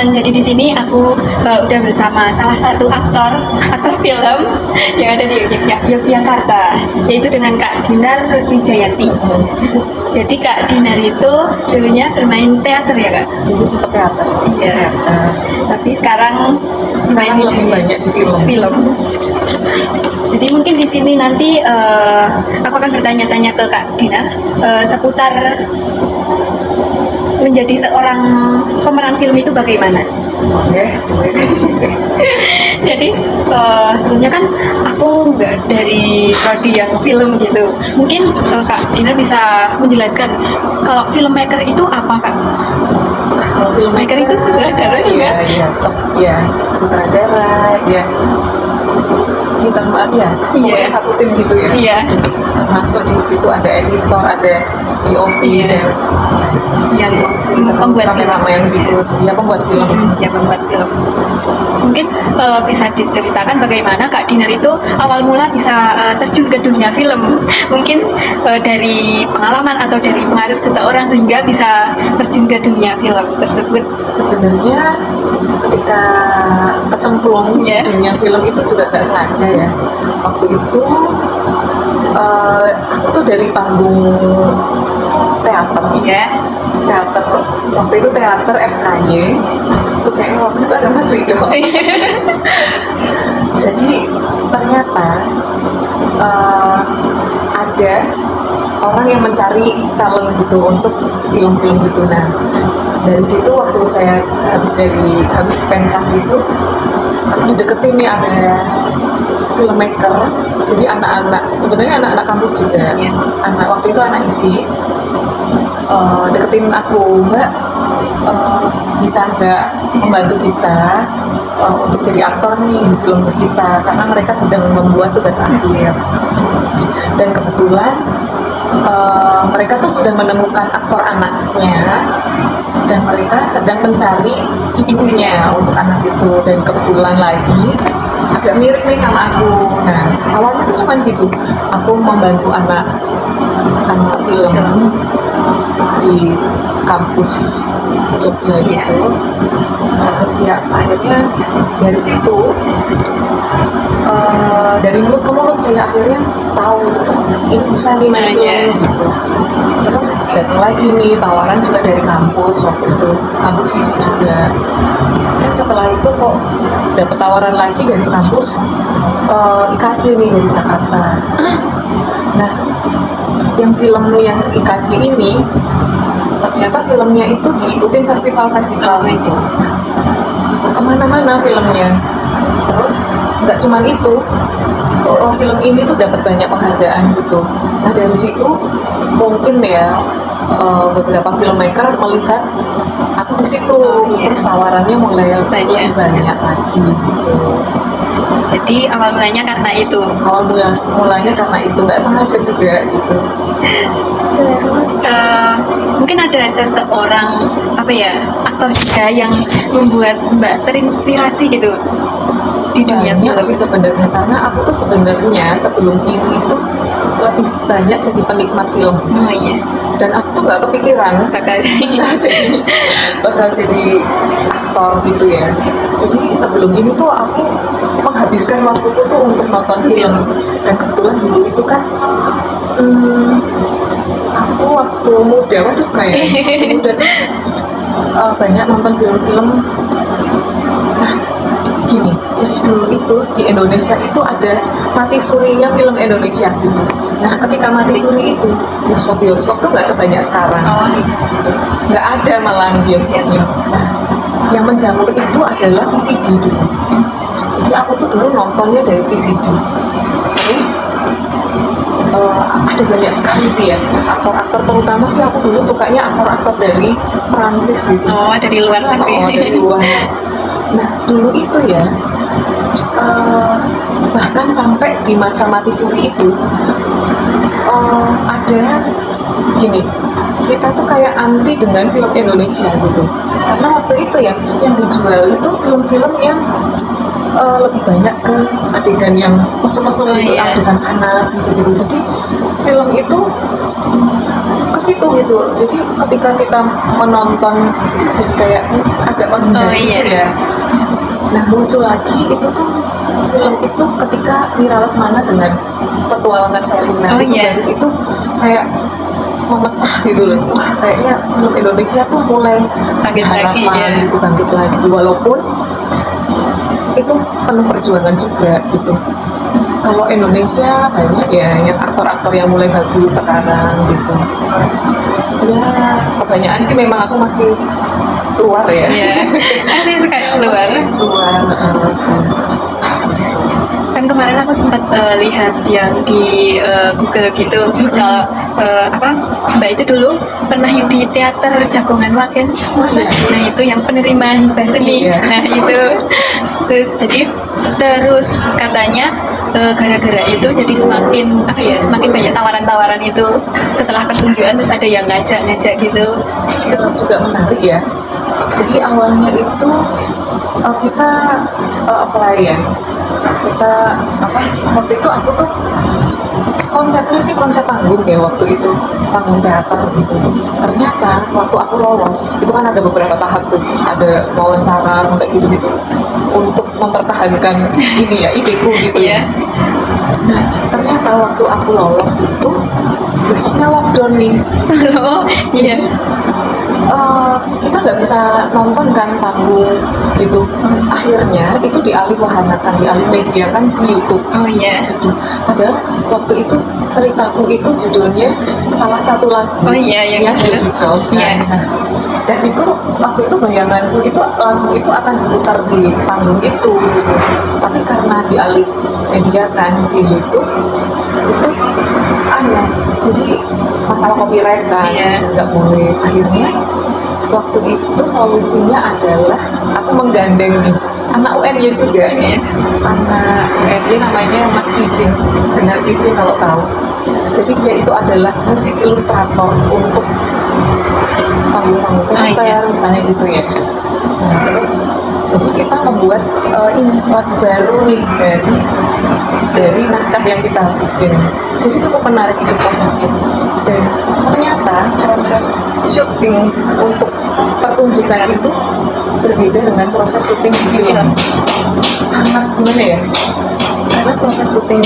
teman-teman, jadi di sini aku udah bersama salah satu aktor film yang ada di Yogyakarta, yaitu dengan Kak Dinar Ruswijayati. Jadi Kak Dinar itu dulunya bermain teater ya Kak? Dulu sempat teater. Iya. Tapi sekarang Sekarang lebih banyak di film. Jadi mungkin di sini nanti aku akan bertanya-tanya ke Kak Dinar seputar menjadi seorang pemeran film itu bagaimana? Oke. Jadi sebelumnya kan aku nggak dari prodi yang film gitu. Mungkin Kak Dinar bisa menjelaskan kalau filmmaker itu apa Kak? Kalau Filmmaker itu sutradara iya, ya? iya, sutradara, ya. Pokoknya satu tim gitu ya. Iya. Termasuk di situ ada editor, ada DOP, Iya. dan Yang pembuat film. kameramen gitu. Ya, pembuat film. Ya, pembuat film. Mungkin bisa diceritakan bagaimana Kak Dinar itu awal mula bisa terjun ke dunia film. Mungkin dari pengalaman atau dari pengaruh seseorang sehingga bisa terjun ke dunia film tersebut. Sebenarnya ketika kecemplung di dunia film itu juga gak sengaja ya. Waktu itu aku tuh dari panggung teater. Ya. Teater waktu itu teater FKY itu kayaknya waktu itu ada Mas Rido. Jadi ternyata ada orang yang mencari talent gitu untuk film-film gitu. Nah, dari situ waktu saya habis pentas itu aku dideketin nih ada filmmaker, jadi sebenarnya anak-anak kampus juga. Waktu itu anak isi deketin aku, Mbak, bisa nggak membantu kita untuk jadi aktor nih di film kita, karena mereka sedang membuat tugas akhir. Dan kebetulan mereka tuh sudah menemukan aktor anaknya, dan mereka sedang mencari ibunya untuk anak itu. Dan kebetulan lagi agak mirip nih sama aku. Nah, awalnya tuh cuma gitu, aku membantu anak film di kampus Jogja gitu. Terus ya akhirnya dari situ dari mulut ke mulut saya akhirnya tahu ini bisa nih main film gitu. Terus datang lagi nih tawaran juga dari kampus, waktu itu kampus isi juga. Dan setelah itu kok dapet tawaran lagi dari kampus IKJ nih dari Jakarta. Nah, yang film yang IKJ ini ternyata filmnya itu diikutin festival-festival gitu, kemana-mana filmnya. Terus nggak cuma itu, film ini tuh dapat banyak penghargaan gitu. Nah, dari situ mungkin ya beberapa filmmaker melihat aku di situ, terus tawarannya mulai banyak lagi gitu. Jadi awal mulanya karena itu. Mulanya karena itu, nggak sengaja juga gitu. Mungkin ada seseorang aktor juga yang membuat Mbak terinspirasi gitu di dunia Banyak film. sih sebenarnya, karena aku tuh sebenarnya sebelum ini tuh lebih banyak jadi penikmat film. Oh iya. Dan aku tuh nggak kepikiran bakal jadi aktor gitu ya. Jadi sebelum ini tuh aku menghabiskan waktuku tuh untuk nonton film. Dan kebetulan dulu itu kan aku waktu muda, muda tuh banyak nonton film-film. Nah, gini, jadi dulu itu di Indonesia itu ada mati surinya film Indonesia gitu. Nah, ketika mati suri itu bioskop tuh nggak sebanyak sekarang, nggak ada malah bioskopnya. Nah, yang menjamur itu adalah VCD dulu. Jadi aku tuh dulu nontonnya dari VCD. Terus ada banyak sekali sih ya aktor-aktor, terutama sih aku dulu sukanya aktor-aktor dari Perancis gitu. Dari luar negeri. Dari luar. Nah, dulu itu ya bahkan sampai di masa mati suri itu ada gini, kita tuh kayak anti dengan film Indonesia gitu, karena waktu itu ya yang dijual itu film-film yang lebih banyak ke adegan yang mesum-mesum gitu, adegan panas gitu. Jadi film itu ke situ gitu. Jadi ketika kita menonton itu jadi kayak mungkin agak menghindari gitu ya. Nah muncul lagi itu tuh film itu ketika Mira Lesmana dengan petualangan Sherina itu kayak memecah gitu loh. Wah kayaknya film Indonesia tuh mulai Bangkit lagi, harapan gitu, bangkit lagi, walaupun itu penuh perjuangan juga gitu. Kalau Indonesia banyak ya yang aktor-aktor yang mulai bagus sekarang gitu. Ya kebanyakan sih memang aku masih keluar ya. Ada yang suka keluar. Kan kemarin aku sempat lihat yang di Google gitu, kalau Mbak itu dulu pernah yang di teater Jagongan Wagen. Nah itu yang penerima hibah seni. Nah itu jadi terus katanya gara-gara itu jadi semakin banyak tawaran-tawaran itu setelah pertunjukan, terus ada yang ngajak gitu. Itu juga menarik ya. Jadi awalnya itu kita apply ya. Kita waktu itu aku tuh konsepnya sih konsep panggung ya waktu itu, panggung teater gitu. Ternyata waktu aku lolos itu kan ada beberapa tahap tuh, ada wawancara sampai gitu-gitu untuk mempertahankan ini ya ideku gitu ya. Nah ternyata waktu aku lolos itu besoknya lockdown nih. Kita nggak bisa nonton kan panggung gitu. Akhirnya itu dialih media kan di YouTube. Gitu. Padahal waktu itu ceritaku itu judulnya salah satu lagu yang dan itu waktu itu bayanganku itu lagu itu akan diputar di panggung itu gitu. Tapi karena dialih media kan di YouTube itu jadi masalah copyright kan nggak boleh. Akhirnya waktu itu solusinya adalah aku menggandeng nih anak UNY juga, anak UNY namanya Mas Kijing, Jenar Kijing kalau tahu. Jadi dia itu adalah musik ilustrator untuk panggung-panggung teater misalnya gitu ya. Nah terus jadi kita membuat ini lagu baru nih dari naskah yang kita bikin. Jadi cukup menarik itu prosesnya. Dan ternyata proses syuting untuk pertunjukan itu berbeda dengan proses syuting film. Sangat gimana ya? Karena proses syuting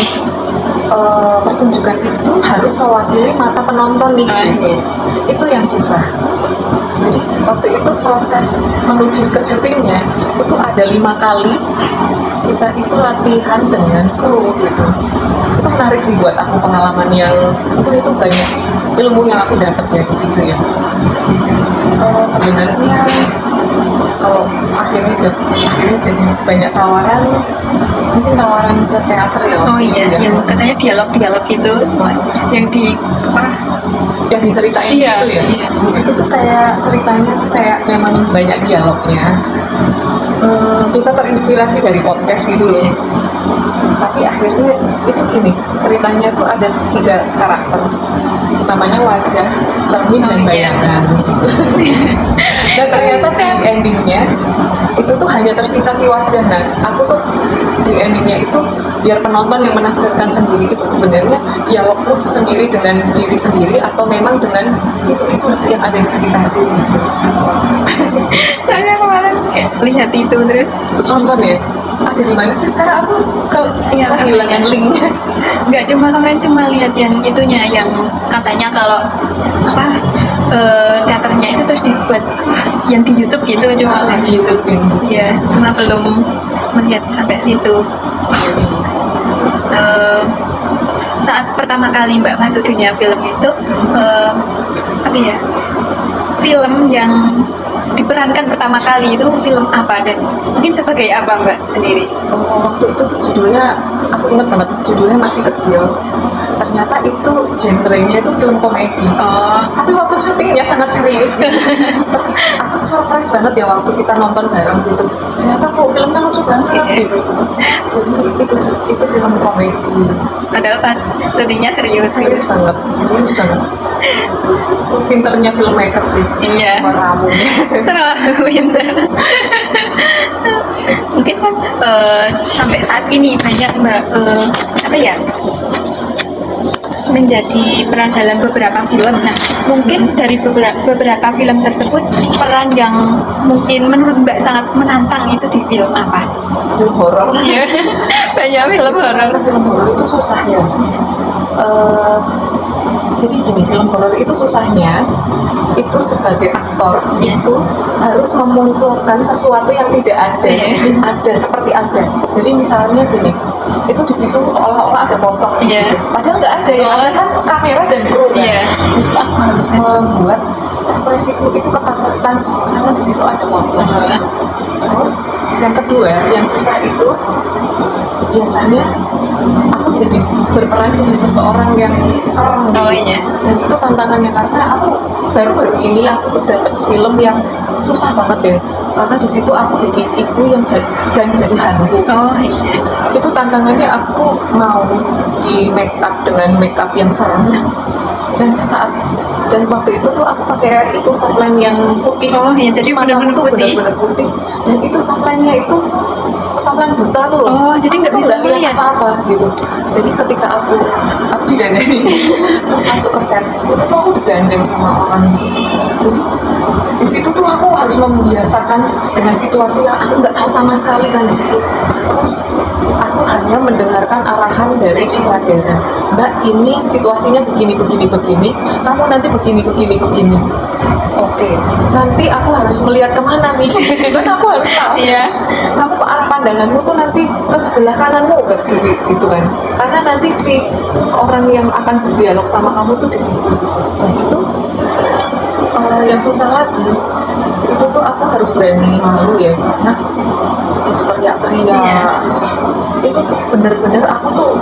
pertunjukan itu harus mewakili mata penonton nih gitu. Itu yang susah. Jadi waktu itu proses menuju ke syutingnya itu ada 5 kali kita itu latihan dengan kru gitu. Itu menarik sih buat aku, pengalaman yang mungkin itu banyak ilmu yang aku dapat ya di situ ya. Sebenarnya kalau akhirnya jadi banyak tawaran, mungkin tawaran ke teater ya. Yang katanya dialog itu yang yang diceritain di situ ya. Di situ tuh kayak ceritanya tuh kayak memang banyak dialognya. Kita terinspirasi dari podcast gitu loh. Tapi akhirnya itu gini, ceritanya tuh ada 3 karakter. Namanya wajah, cermin, dan bayangan. Dan ternyata di endingnya itu tuh hanya tersisa si wajah. Nah, aku tuh di endingnya itu biar penonton yang menafsirkan sendiri itu sebenarnya dialog sendiri dengan diri sendiri atau memang dengan isu-isu yang ada di sekitarku gitu. Saya kemarin lihat itu terus nonton ya. Ada di mana sih sekarang aku kehilangan linknya. Nggak, kemarin cuma lihat yang itunya, yang katanya kalau teaternya itu terus dibuat yang di YouTube gitu, cuma di YouTube ya, cuma belum melihat sampai situ. Saat pertama kali Mbak masuk dunia film itu film yang diperankan pertama kali itu film apa, dan mungkin sebagai apa Mbak sendiri? Waktu itu tuh judulnya, aku ingat banget, judulnya Masih Kecil. Ternyata itu genrenya itu film komedi. Tapi waktu syutingnya sangat serius gitu. Terus aku surprise banget ya waktu kita nonton bareng gitu. Ternyata filmnya lucu banget gitu. Jadi itu film komedi. Padahal pas syutingnya serius banget. Itu pinternya filmmaker sih. Meramunya. Terlalu pinter. Mungkin kan sampai saat ini banyak Mbak menjadi peran dalam beberapa film. Nah, mungkin dari beberapa film tersebut, peran yang mungkin menurut Mbak sangat menantang itu di film apa? Film horor. Iya, banyak film horor. Karena film horor itu susah ya. Jadi gini, film horor itu susahnya itu sebagai aktor itu harus memunculkan sesuatu yang tidak ada. Jadi ada seperti ada. Jadi misalnya gini, itu di situ seolah-olah ada pocong gitu. Padahal nggak ada, yang ada kan kamera dan kru kan. Jadi aku harus membuat ekspresiku itu ketakutan karena di situ ada pocong. Terus yang kedua yang susah itu biasanya aku jadi berperan jadi seseorang yang serem gitu. Dan itu tantangannya karena aku baru ini aku tuh dapet film yang susah banget ya, karena di situ aku jadi ibu yang jadi hantu. Itu tantangannya, aku mau di make up dengan make up yang serem, dan waktu itu tuh aku pakai itu softline yang putih. Jadi benar-benar putih, dan itu softline-nya itu softline buta tuh loh. Jadi nggak bisa lihat apa-apa gitu. Jadi ketika aku didandani terus masuk ke set itu tuh aku digandeng sama orang. Jadi di situ tuh aku harus membiasakan dengan situasi yang aku nggak tahu sama sekali kan di situ. Terus aku hanya mendengarkan arahan dari sutradara, Mbak ini situasinya begini, kamu nanti begini. Oke, nanti aku harus melihat kemana nih? Kan aku harus tahu. Kamu arah pandanganmu tuh nanti ke sebelah kananmu gitu kan? Karena nanti si orang yang akan berdialog sama kamu tuh di situ. Dan itu yang susah lagi itu tuh aku harus berani malu ya, karena terus teriak-teriak. Itu tuh bener-bener aku tuh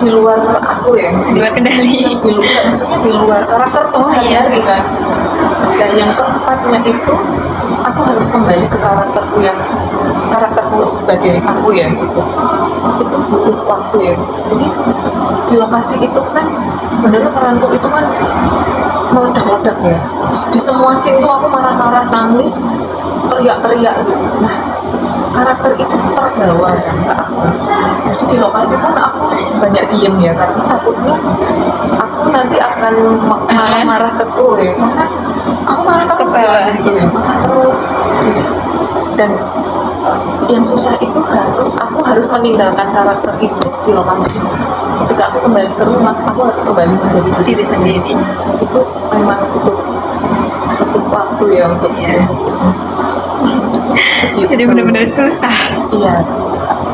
di luar aku ya, di luar kendali, maksudnya di luar karakter sehari-hari kan. Dan yang keempatnya itu aku harus kembali ke karakterku sebagai aku ya gitu. Itu butuh waktu ya. Jadi di lokasi itu kan sebenarnya peranku itu kan meledak-ledak ya. Di semua scene tuh aku marah-marah, nangis, teriak-teriak gitu. Nah, karakter itu terbawa kan ke aku. Jadi di lokasi pun aku banyak diem ya, karena takutnya aku nanti akan marah-marah ke kru ya, karena aku marah terus gitu ya, marah terus. Jadi dan yang susah itu aku harus meninggalkan karakter itu di lokasi. Ketika aku kembali ke rumah, aku harus kembali menjadi diri sendiri. Itu memang butuh waktu ya untuk itu. Jadi benar-benar susah. Iya.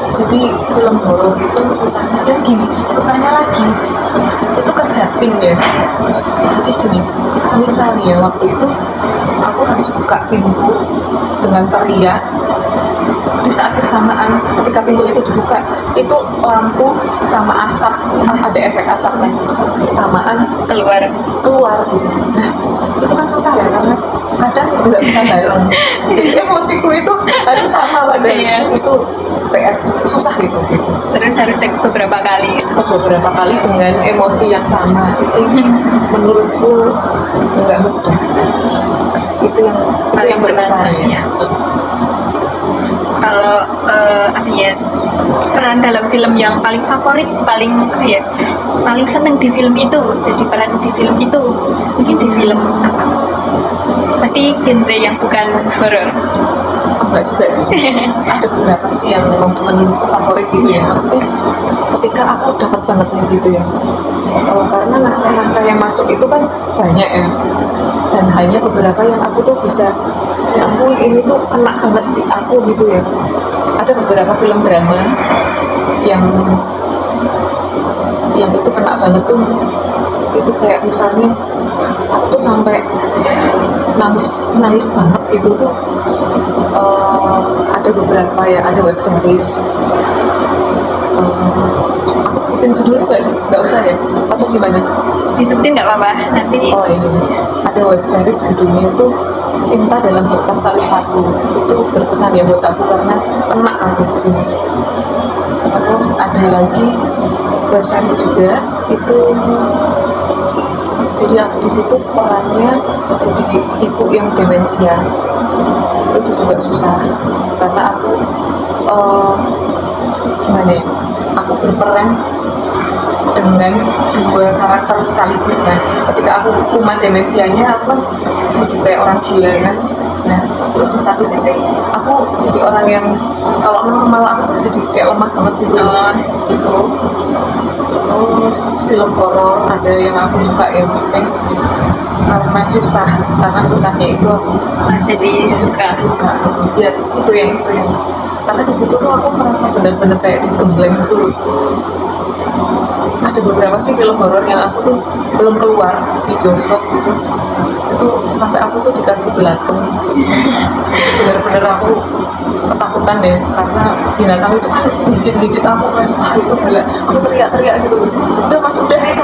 Jadi film horor itu susahnya, dan gini, susahnya lagi itu kerja tim ya. Jadi gini, semisal ya waktu itu aku harus buka pintu dengan teriak. Di saat bersamaan ketika pintu itu dibuka, itu lampu sama asap, ada efek asapnya itu bersamaan keluar gitu. Nah itu kan susah ya, karena kadang nggak bisa bareng. Jadi emosiku itu harus sama pada itu PR susah gitu. Terus harus take beberapa kali dengan emosi yang sama. Itu menurutku nggak mudah. Itu yang berkesan ya. Kalau peran dalam film yang paling favorit, paling seneng di film itu, jadi peran di film itu mungkin di film apa? Pasti genre yang bukan horor. Enggak juga sih. Ada beberapa sih yang menurutku favorit gitu ya. Maksudnya ketika aku dapat banget nih gitu ya. Karena naskah-naskah yang masuk itu kan banyak ya. Dan hanya beberapa yang aku tuh bisa, ya ampun ini tuh kena banget di aku gitu ya. Ada beberapa film drama yang itu kena banget tuh. Itu kayak misalnya aku tuh sampai nangis banget gitu tuh. Ada beberapa ya, ada web series. Aku sebutin judulnya nggak sih? Nggak usah ya? Atau gimana? Disebutin nggak apa-apa nanti. Oh ini ada web series judulnya itu Cinta dalam Sebelas Tali Sepatu. Itu berkesan ya buat aku karena kena aku di sini. Terus ada lagi web series juga itu, jadi aku di situ perannya jadi ibu yang demensia. Itu juga susah karena aku gimana ya, aku berperan dengan dua karakter sekaligus kan. Ketika aku kumat demensianya, aku kan jadi kayak orang gila kan. Nah, terus di satu sisi aku jadi orang yang kalau normal aku tuh jadi kayak lemah banget gitu. Itu. Terus film horor ada yang aku suka ya, maksudnya karena susahnya itu aku jadi suka. Ya itu yang karena di situ tuh aku merasa benar-benar kayak digembleng gitu loh. Ada beberapa sih film horor yang aku tuh belum keluar di bioskop gitu, itu sampai aku tuh dikasih belatung benar-benar aku ketakutan deh, karena binatang itu kan gigit-gigit aku kan, itu gila, aku teriak-teriak gitu, mas udah itu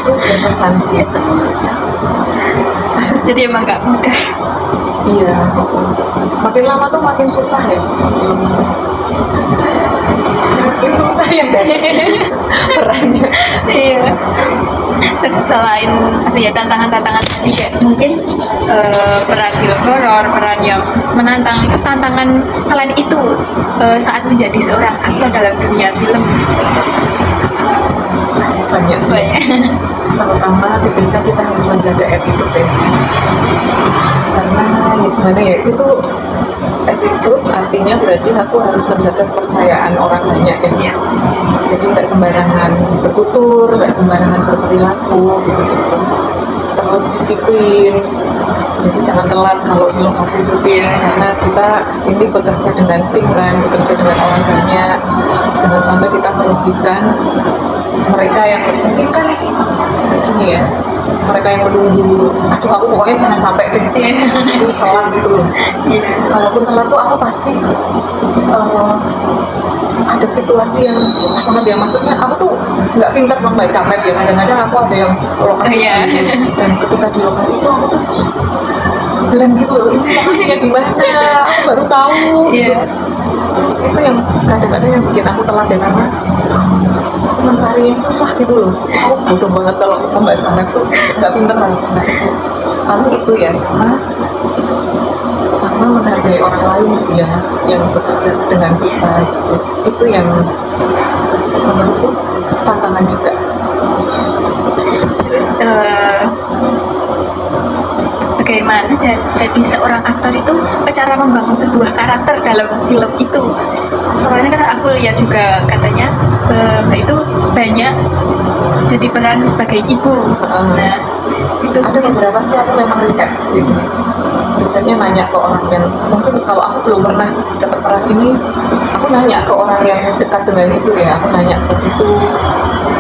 berkesan sih. Jadi emang nggak mudah. Iya, makin lama tuh makin susah ya. Makin susah ya perannya. Iya. Terus selain tantangan-tantangan tadi kayak mungkin peran film horor, peran yang menantang, itu tantangan selain itu saat menjadi seorang aktor dalam dunia film Banyak sih. Terutama ketika kita harus menjaga attitude ya. Karena ya gimana ya, itu tuh attitude artinya berarti aku harus menjaga kepercayaan orang banyak ya. Jadi nggak sembarangan bertutur, nggak sembarangan berperilaku gitu. Terus disiplin. Jadi jangan telat kalau di lokasi syuting, karena kita ini bekerja dengan tim kan, bekerja dengan orang banyak. Jangan sampai kita merugikan mereka yang mungkin kan gini ya, mereka yang menunggu, aduh aku pokoknya jangan sampai deh ini telat gitu loh. Kalaupun telat tuh aku pasti ada situasi yang susah banget ya, maksudnya aku tuh nggak pintar membaca map ya, kadang-kadang aku ada yang lokasi sendiri, dan ketika di lokasi itu aku tuh blank gitu loh, ini lokasinya di mana, aku baru tahu gitu. Terus itu yang kadang-kadang yang bikin aku telat ya, karena aku mencari yang susah gitu loh. Aku bodoh banget kalau membaca map tuh, nggak pinter lah. Nah itu, lalu itu ya sama menghargai orang lain sih ya, yang bekerja dengan kita gitu. Itu yang menurutku tantangan juga. Terus bagaimana jadi seorang aktor itu cara membangun sebuah karakter dalam film itu? Soalnya kan aku lihat juga katanya Mbak itu banyak jadi peran sebagai ibu. Nah, itu ada beberapa sih aku memang riset gitu. Risetnya nanya ke orang yang mungkin kalau aku belum pernah dapat peran ini, aku nanya ke orang yang dekat dengan itu ya, aku nanya ke situ.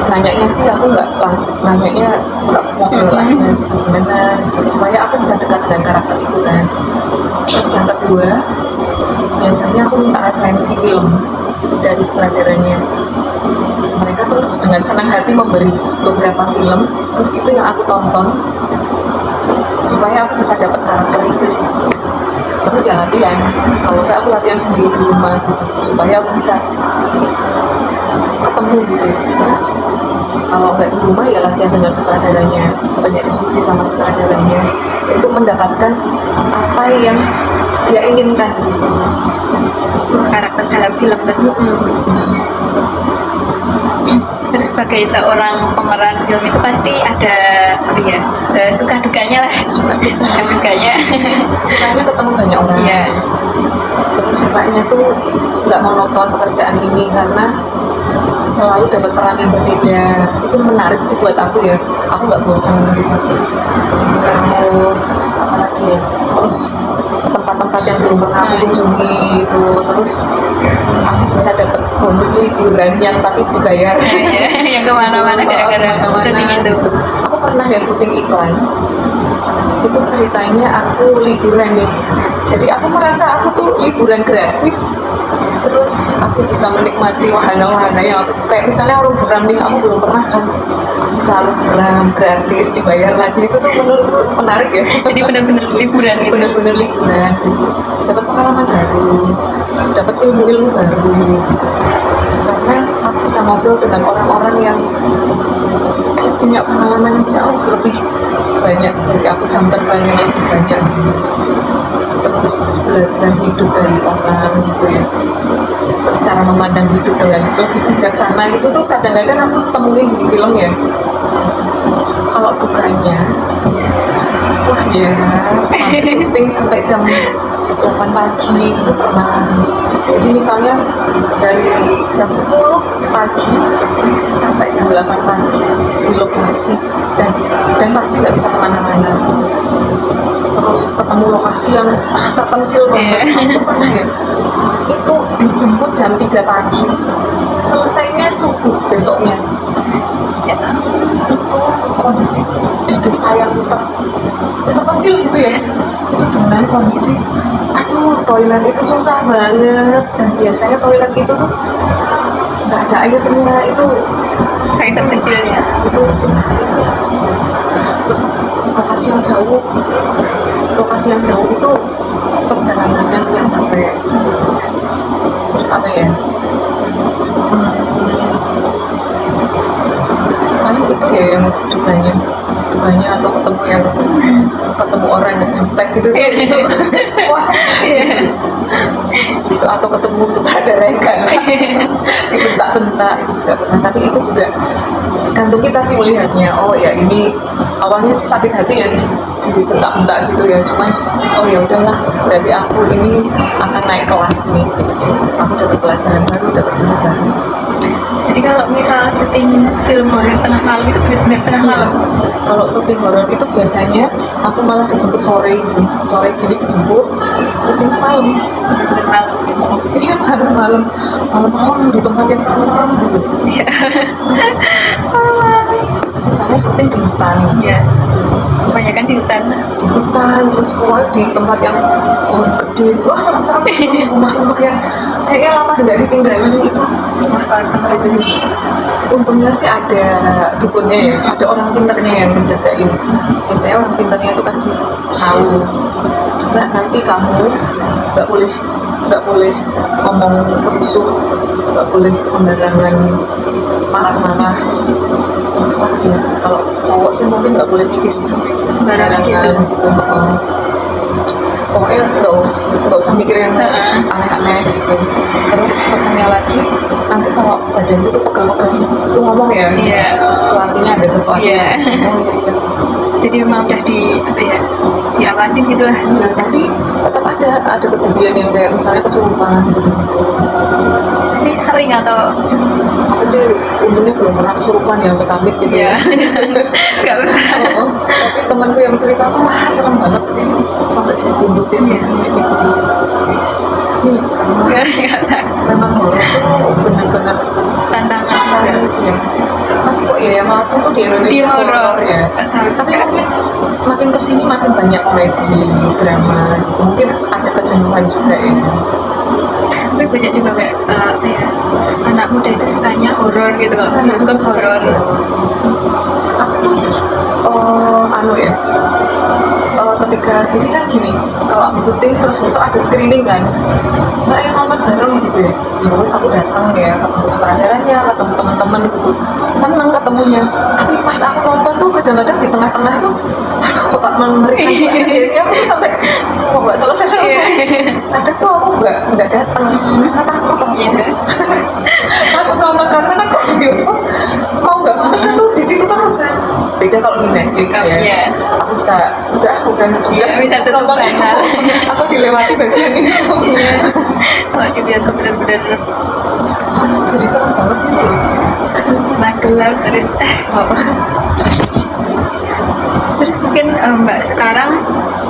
Nanyanya sih aku nggak langsung nanyanya, nggak ngobrol aja gitu, gimana gitu, supaya aku bisa dekat dengan karakter itu kan. Terus yang kedua, biasanya aku minta referensi film dari sutradaranya. Mereka terus dengan senang hati memberi beberapa film, terus itu yang aku tonton supaya aku bisa dapat karakter itu gitu. Terus ya latihan, kalau nggak aku latihan sendiri di rumah gitu, supaya aku bisa ketemu gitu. Terus kalau nggak di rumah ya latihan dengan sutradaranya, banyak diskusi sama sutradaranya untuk mendapatkan apa yang dia inginkan gitu. karakter dalam film tersebut. Terus sebagai seorang pemeran film itu pasti ada suka dukanya lah, suka dukanya. Sukanya ketemu banyak orang. Iya. Terus sukanya tuh nggak monoton pekerjaan ini, karena selalu dapat peran yang berbeda. Itu menarik sih buat aku ya, aku nggak bosan gitu. Terus apa lagi ya, terus ke tempat-tempat yang belum pernah aku kunjungi itu. Terus aku bisa dapat bonus liburan yang tapi dibayar. Yang kemana-mana gara-gara syuting itu. Aku pernah ya syuting iklan, itu ceritanya aku liburan nih, jadi aku merasa aku tuh liburan gratis. Terus aku bisa menikmati wahana-wahana yang aku, kayak misalnya arung jeram nih, aku belum pernah kan, bisa arung jeram gratis dibayar lagi. Itu tuh menurutku menarik ya. Jadi benar-benar liburan gitu. Benar-benar liburan gitu. Dapat pengalaman baru, dapat ilmu-ilmu baru gitu. Karena aku bisa ngobrol dengan orang-orang yang punya pengalaman yang jauh lebih banyak dari aku, jam terbangnya lebih banyak gitu. Terus belajar hidup dari orang gitu ya. terus cara memandang hidup dengan lebih bijaksana gitu tuh kadang-kadang aku temuin di film ya. Kalau dukanya, wah ya sampai syuting sampai jam 8 pagi itu pernah. Jadi misalnya dari jam 10 pagi sampai jam 8 pagi di lokasi dan pasti nggak bisa kemana-mana. Terus ketemu lokasi yang terpencil banget. Itu pernah ya. Itu dijemput jam 3 pagi. Selesainya subuh besoknya. Itu kondisi di desa yang terpencil gitu ya. Itu dengan kondisi toilet itu susah banget, dan biasanya toilet itu tuh nggak ada airnya, itu Saya terpencilnya. itu susah sih. Terus lokasi yang jauh itu perjalanannya sih yang capek. Terus apa ya, paling itu ya yang dukanya atau ketemu orang yang jutek gitu wah gitu, atau ketemu sutradara yang galak dibentak-bentak, itu juga pernah. Tapi itu juga tergantung kita sih melihatnya. Oh ya, ini awalnya sih sakit hati ya dibentak-bentak gitu ya, cuman oh ya udahlah, berarti aku ini akan naik kelas nih gitu. Aku dapat pelajaran baru, dapat ilmu baru. Jadi kalau misal syuting film horor tengah malam itu benar-benar tengah malam. Kalau syuting horor itu biasanya aku malah dijemput sore gitu. Sore gini dijemput, syutingnya malam. Syutingnya malam di tempat yang serem-serem gitu. Misalnya syuting di hutan. Ya, kebanyakan di hutan. Terus di tempat yang pohon gede itu serem-serem. Terus rumah-rumah yang kayaknya lama nggak ditinggali itu. Wah, Serem sih. Untungnya sih ada dukunnya ya, ada orang pintarnya yang menjagain. Biasanya orang pintarnya itu kasih tahu, coba nanti kamu nggak boleh ngomong perusuh, nggak boleh sembarangan marah-marah. Terus apa ya, kalau cowok sih mungkin nggak boleh tipis sembarangan gitu. Pokoknya nggak usah mikir yang aneh-aneh gitu. Terus pesannya lagi, nanti kalau badan itu pegal-pegal itu ngomong ya, itu artinya ada sesuatu. Iya. Jadi memang udah diawasin gitu lah. Nah, tapi tetap ada kejadian yang kayak misalnya kesurupan gitu. Ini sering atau Aku sih untungnya belum pernah kesurupan ya, amit gitu ya. nggak usah. Tapi temanku yang cerita tuh wah serem banget sih, sampai dibuntutin ya. Nih sama memang horor tuh benar-benar Tantangan sih ya. Tapi kok ya yang laku tuh di Indonesia horor ya. Tapi mungkin makin kesini makin banyak komedi, drama gitu. Mungkin ada kejenuhan juga ya. Tapi banyak juga kayak anak muda itu sukanya horor gitu, kalau bioskop horor. Aku tuh ketika jadi kan gini, kalau habis syuting terus besok ada screening kan, mbak yang nonton bareng gitu ya. Wes aku datang ya, ketemu sutradaranya, ketemu teman-teman gitu, seneng ketemunya. Tapi pas aku nonton tuh kadang-kadang di tengah-tengah tuh aduh kok tak mengerikan banget. Jadi aku tuh sampai kok nggak selesai. Kadang tuh aku nggak datang karena takut takut nonton, karena kan kok di bioskop mau nggak mau kan tuh di situ terus kan. Beda kalau di Netflix ya, aku udah Bisa tutup nonton kanal atau dilewati bagian itu. kalau di bioskop bener-bener Soalnya jadi serem banget gitu loh. gelap terus terus mungkin Mbak sekarang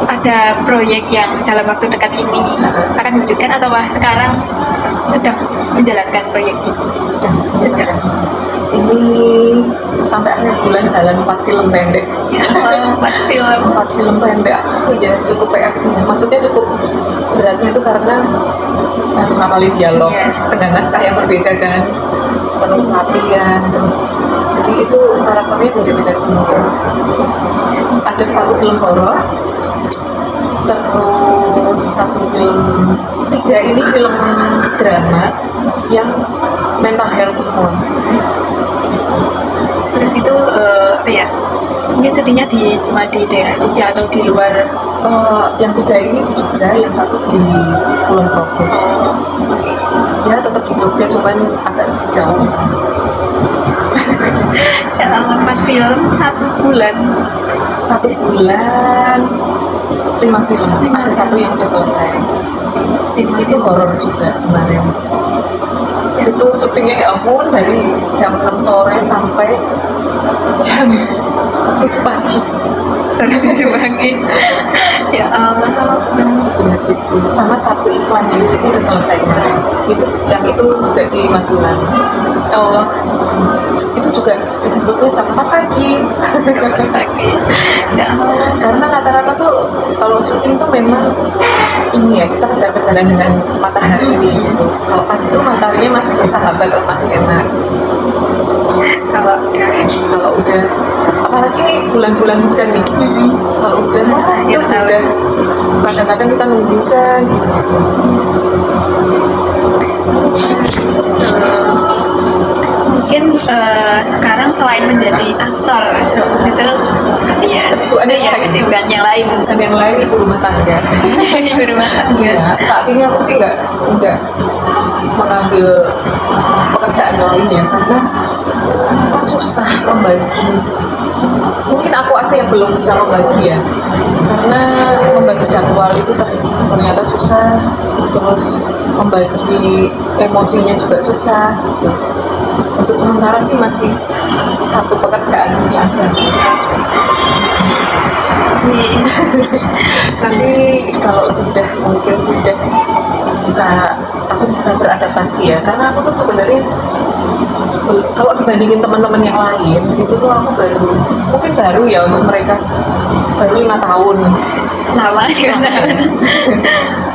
ada proyek yang dalam waktu dekat ini akan diwujudkan, atau sekarang sedang menjalankan proyek ini? Sedang. Ini sampai akhir bulan jalan 4 film pendek. 4 film pendek. Ya cukup reaksinya. Maksudnya cukup beratnya itu karena harus ngapalin dialog dengan naskah yang berbeda kan. Terus latihan, jadi itu karakternya beda-beda semua. Ada 1 film horor, terus 1 film, 3 ini film drama yang mental health semua. Terus itu Mungkin syutingnya cuma di daerah Jogja atau di luar. Yang 3 ini di Jogja, yang 1 di Kulon Progo. Ya tetap di Jogja, cuman agak sejauh. Ya, 4 film 1 bulan. 1 bulan 5 film. Ada 1 yang udah selesai. Itu horor juga kemarin. Itu syutingnya ya ampun, dari jam 6 sore sampai jam 7 pagi. Sorry, 7 pagi. Ya Allah. Ya, gitu. Sama 1 iklan yang udah selesai kemarin. Yang itu juga di Magelang. Oh, Itu juga dijemputnya jam 4 pagi. pagi. Ya Allah. Karena rata-rata tuh kalau syuting tuh memang ini ya, kita kejar-kejaran dengan matahari gitu. Kalau pagi tuh mataharinya masih bersahabat, masih enak. Kalau udah apalagi nih bulan-bulan hujan nih. Kalau hujan Ya, udah kadang-kadang kita nunggu hujan gitu-gitu. Mungkin sekarang selain menjadi aktor itu ya Kesibukan ya kesibukan yang lain. Dan yang lain ibu rumah tangga. Ibu rumah tangga. Ya, saat ini aku sih nggak mengambil pekerjaan lain ya, karena apa susah membagi. Mungkin aku aja yang belum bisa membagi ya, karena membagi jadwal itu ternyata susah, terus membagi emosinya juga susah gitu. Untuk sementara sih masih 1 pekerjaan ini aja. Nanti kalau mungkin sudah aku bisa beradaptasi ya, karena aku tuh sebenarnya kalau dibandingin teman-teman yang lain itu tuh aku mungkin baru ya untuk mereka, baru 5 tahun. Lama ya.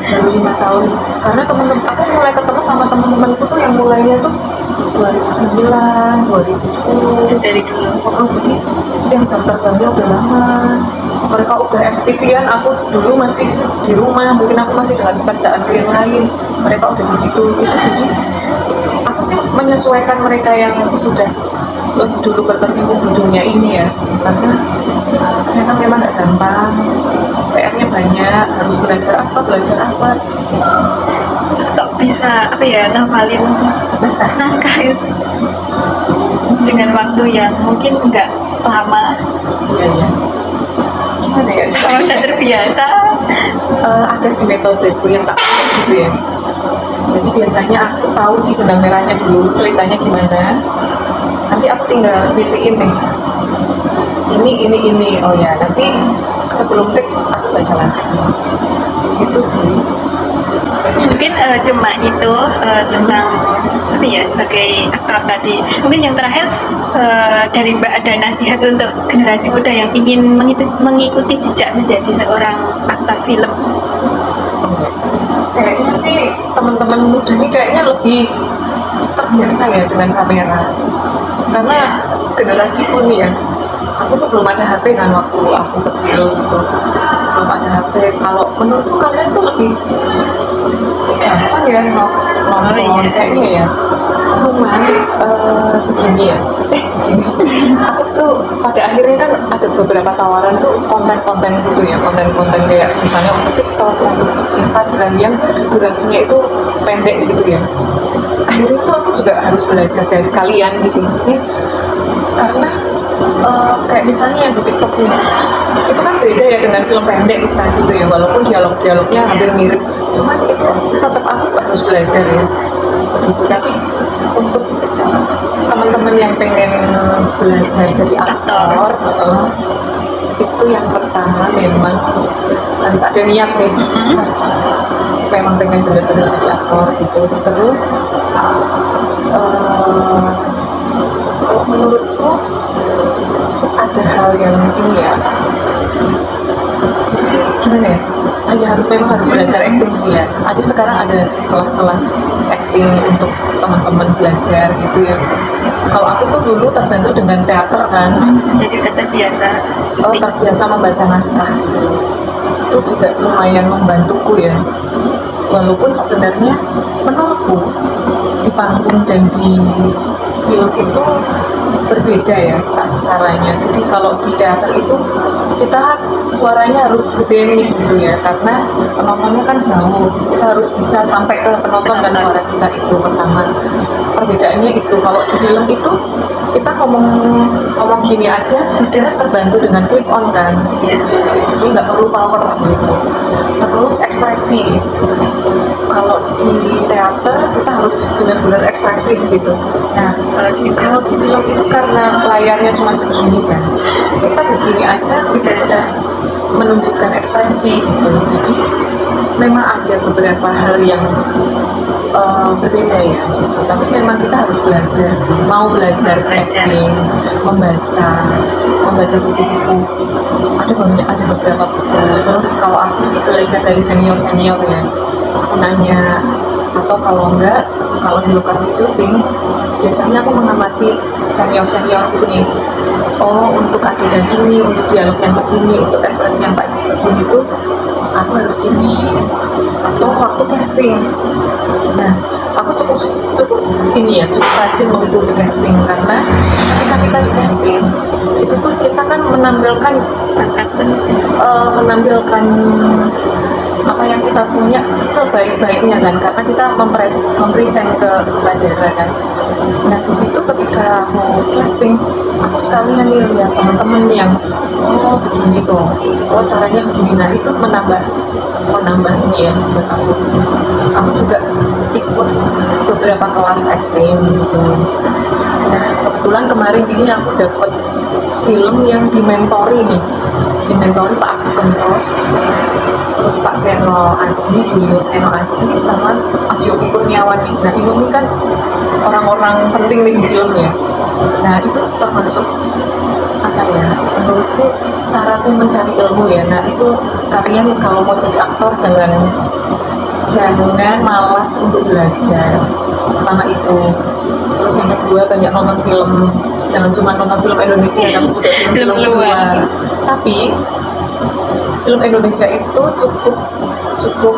Baru 5 tahun, karena teman-teman aku mulai ketemu sama teman-temanku tuh yang mulainya tuh 2009, 2010 Dari dulu. jadi yang jam terbangnya udah lama, mereka udah FTV-an, aku dulu masih di rumah, mungkin aku masih dengan pekerjaanku yang lain, mereka udah di situ. Itu jadi aku sih menyesuaikan mereka yang sudah lebih dulu berkecimpung di dunia ini ya, karena ternyata memang gak gampang, PR-nya banyak, harus belajar apa. Terus kok bisa ngapalin naskah itu dengan waktu yang mungkin nggak lama. Iya. Gimana ya? Kalau udah terbiasa. Ada sih metodeku yang tak pakai gitu ya. Jadi biasanya aku tahu sih benang merahnya dulu, ceritanya gimana. Nanti aku tinggal milihin nih. Ini. Oh ya, nanti sebelum take aku baca lagi. Gitu sih. Mungkin cuma itu tentang sebagai aktor tadi. Mungkin yang terakhir dari Mbak ada nasihat untuk generasi muda yang ingin mengikuti jejak menjadi seorang aktor film. Kayaknya sih teman-teman muda ini kayaknya lebih terbiasa ya dengan kamera, karena generasiku nih ya, aku tuh belum ada HP kan waktu aku kecil gitu, belum ada HP. Kalau menurutku kalian tuh lebih gampang ya nonton kayaknya ya. Cuman begini, aku tuh pada akhirnya kan ada beberapa tawaran tuh konten-konten gitu ya, konten-konten kayak misalnya untuk TikTok, untuk Instagram yang durasinya itu pendek gitu ya. Akhirnya tuh aku juga harus belajar dari kalian gitu, maksudnya karena kayak misalnya yang di TikTok ini itu kan beda ya dengan film pendek misalnya gitu ya, walaupun dialog-dialognya hampir mirip, cuman itu tetap aku harus belajar ya gitu. Tapi untuk teman-teman yang pengen belajar jadi aktor, itu yang pertama memang harus ada niat nih, harus memang pengen benar-benar jadi aktor gitu. Terus kalau menurutku ada hal yang ini ya, jadi gimana ya, memang harus belajar acting sih ya. Sekarang ada kelas-kelas acting untuk teman-teman belajar gitu ya. Kalau aku tuh dulu terbantu dengan teater kan, Jadi udah terbiasa membaca naskah gitu. Itu juga lumayan membantuku ya, walaupun sebenarnya menurutku di panggung dan di film itu berbeda ya caranya. Jadi kalau di teater itu kita suaranya harus gede nih gitu ya, karena penontonnya kan jauh, kita harus bisa sampai ke penonton dan suara kita itu pertama. Perbedaannya itu kalau di film itu kita ngomong gini aja, kita terbantu dengan clip on kan, jadi nggak perlu power gitu. Terus ekspresi, kalau di teater kita harus benar-benar ekspresif gitu. Nah kalau di film itu karena layarnya cuma segini kan, kita begini aja itu sudah menunjukkan ekspresi gitu. Jadi memang ada beberapa hal yang berbeda ya gitu. Tapi memang kita harus belajar sih, mau belajar acting, membaca buku-buku. Ada beberapa buku. Terus kalau aku sih belajar dari senior ya, aku nanya, atau kalau enggak, kalau di lokasi syuting biasanya aku mengamati senior aku nih. Oh, untuk adegan ini, untuk dialog yang begini, untuk ekspresi yang begini tuh aku harus gini. Atau waktu casting, nah aku cukup ini ya, cukup rajin mengikuti casting, karena ketika kita di casting itu tuh kita kan menampilkan apa yang kita punya sebaik-baiknya kan, karena kita mempresent ke sutradara kan. Nah di situ ketika mau casting, aku sekalian nih lihat teman-teman yang begini tuh, caranya begini. Nah itu menambah ini ya buat aku juga ikut beberapa kelas acting gitu. Nah kebetulan kemarin ini aku dapat film yang dimentori Pak Agus Kencor, terus Pak Julio Seno Aji, sama Mas Yogi Kurniawan. Nah ini kan orang-orang penting nih di filmnya. Nah itu termasuk apa ya, menurutku caraku mencari ilmu ya. Nah itu kalian kalau mau jadi aktor jangan malas untuk belajar, pertama itu. Terus yang kedua, banyak nonton film, jangan cuma nonton film Indonesia tapi juga film luar. Tapi film Indonesia itu cukup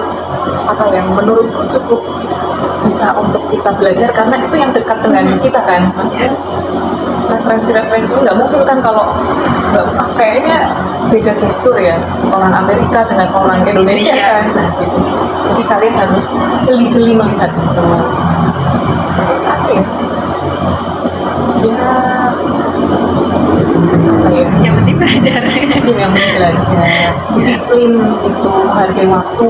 apa ya, menurutku cukup bisa untuk kita belajar, karena itu yang dekat dengan kita kan. Maksudnya referensi nggak mungkin kan kalau kayaknya beda gestur ya, orang Amerika dengan orang Indonesia kan. Nah gitu, jadi kalian harus jeli-jeli melihat itu. Terus apa ya, yang penting belajar. Yang penting belajar, disiplin itu, menghargai waktu.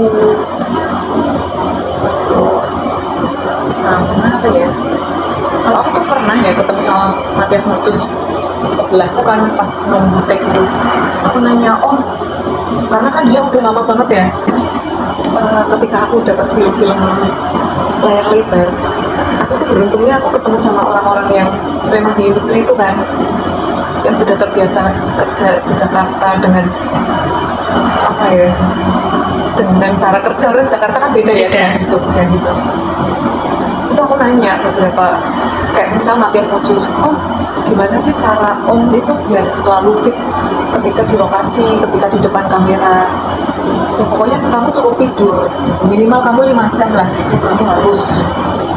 Terus sama apa ya, kalau aku tuh pernah ya ketemu sama Matias Mucus sebelahku kan pas nunggu take itu. Aku nanya, karena kan dia udah lama banget ya, jadi ketika aku dapat film-film layar lebar, aku tuh beruntungnya aku ketemu sama orang-orang yang memang di industri itu kan, yang sudah terbiasa kerja di Jakarta dengan apa ya, dengan cara kerja orang Jakarta kan beda ya dengan di Jogja gitu. Itu aku nanya beberapa, kayak misalnya Matias Mucus, gimana sih cara Om itu biar selalu fit ketika di lokasi, ketika di depan kamera? Ya pokoknya kamu cukup tidur, minimal kamu 5 jam lah, itu kamu harus.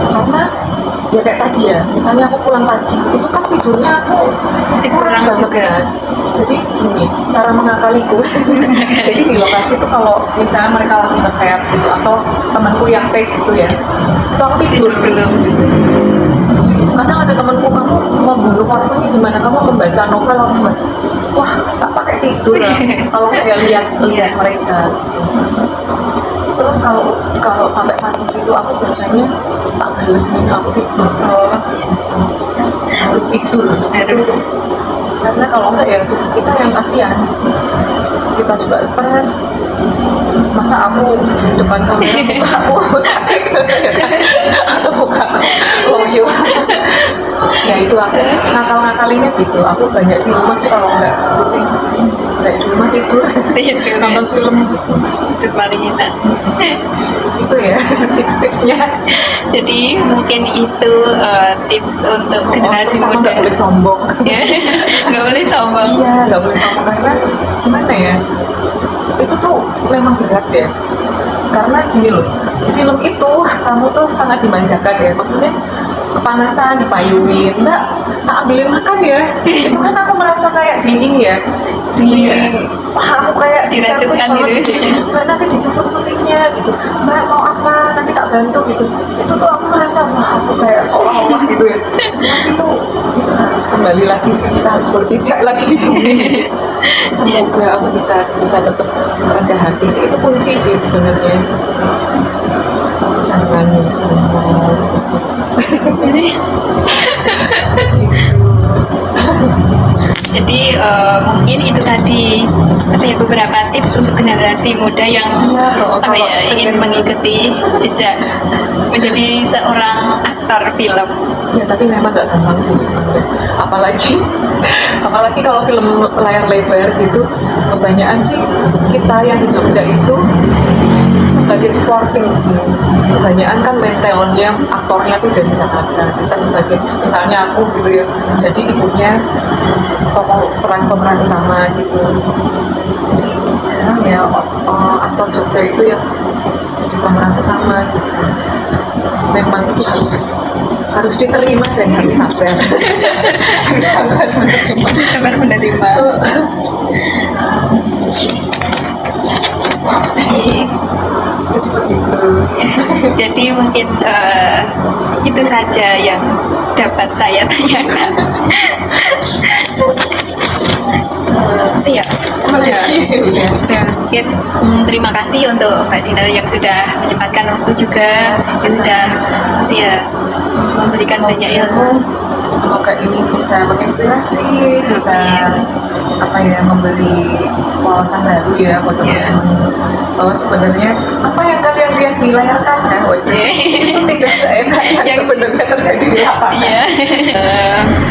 Karena ya kayak tadi ya, misalnya aku pulang pagi, itu kan tidurnya aku pasti kurang banget juga kan. Jadi gini, cara mengakaliku. Jadi di lokasi itu kalau misalnya mereka lagi nge-set gitu, atau temanku yang take gitu ya, itu aku tidur belum gitu. Kadang ada temanku, kamu mau bunuh waktu gimana, kamu membaca novel, aku membaca, wah tak pakai tidur lah kalau nggak lihat mereka. Terus kalau sampai pagi gitu, aku biasanya tak bales nih, aku tidur. Harus tidur. Karena kalau enggak ya tubuh kita yang kasihan, kita juga stres. Masa aku di depan kamera muka aku sakit atau muka aku loyo. Ya itu aku ngakal-ngakalinnya gitu. Aku banyak di rumah sih kalau enggak syuting, kayak di rumah tidur nonton film. Itu paling enak. Itu ya tips-tipsnya. Jadi mungkin itu tips untuk generasi sama muda. nggak boleh sombong. Nggak boleh sombong. Iya, nggak boleh sombong, karena gimana ya, itu tuh memang berat ya. Karena gini loh, di film itu kamu tuh sangat dimanjakan ya, maksudnya kepanasan dipayungin, enggak tak ambilin makan ya. Itu kan aku merasa kayak di ini ya, wah aku kayak di servis Diratukan banget gitu. gitu. Mbak nanti dijemput syutingnya gitu, Mbak mau apa nanti tak bantu gitu. Itu tuh aku merasa wah aku kayak seolah-olah gitu ya. Tapi itu harus kembali lagi sih, kita harus berpijak lagi di bumi. Semoga aku bisa tetap rendah hati sih, itu kunci sih sebenarnya. Jangan sombong. Jadi mungkin itu tadi apa ya, beberapa tips untuk generasi muda yang Iya, apa ya, ingin mengikuti jejak menjadi seorang aktor film. Ya tapi memang gak gampang sih, apalagi kalau film layar lebar gitu, kebanyakan sih kita yang di Jogja itu sebagai supporting sih, kebanyakan kan main talentnya aktornya tuh dari Jakarta, kita sebagai misalnya aku gitu ya, jadi ibunya tokoh pemeran utama gitu, jadi jarang ya aktor Jogja itu yang jadi pemeran utama gitu. Memang itu harus diterima dan harus sabar. Harus sabar menerima. Sabar menerima. Jadi begitu. Jadi mungkin itu saja yang dapat saya tanyakan. Iya. Ya, mungkin terima kasih untuk Mbak Dinar yang sudah menyempatkan waktu juga, yang sudah ya memberikan banyak ilmu. Semoga ini bisa menginspirasi, bisa apa ya, memberi wawasan baru ya buat teman-teman, bahwa sebenarnya apa yang kalian lihat di layar kaca, itu tidak seenak yang sebenarnya terjadi di lapangan. Iya.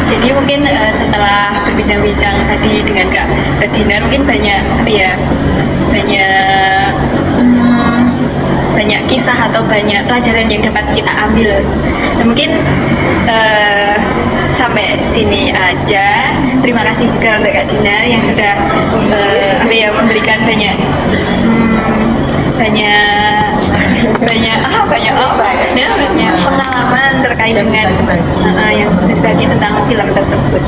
Jadi mungkin setelah berbincang-bincang tadi dengan Kak Dinar, mungkin banyak apa ya, banyak kisah atau banyak pelajaran yang dapat kita ambil. Nah, mungkin sampai sini aja. Terima kasih juga untuk Kak Dinar yang sudah apa ya, memberikan banyak pengalaman terkait dengan yang berbagi tentang film tersebut.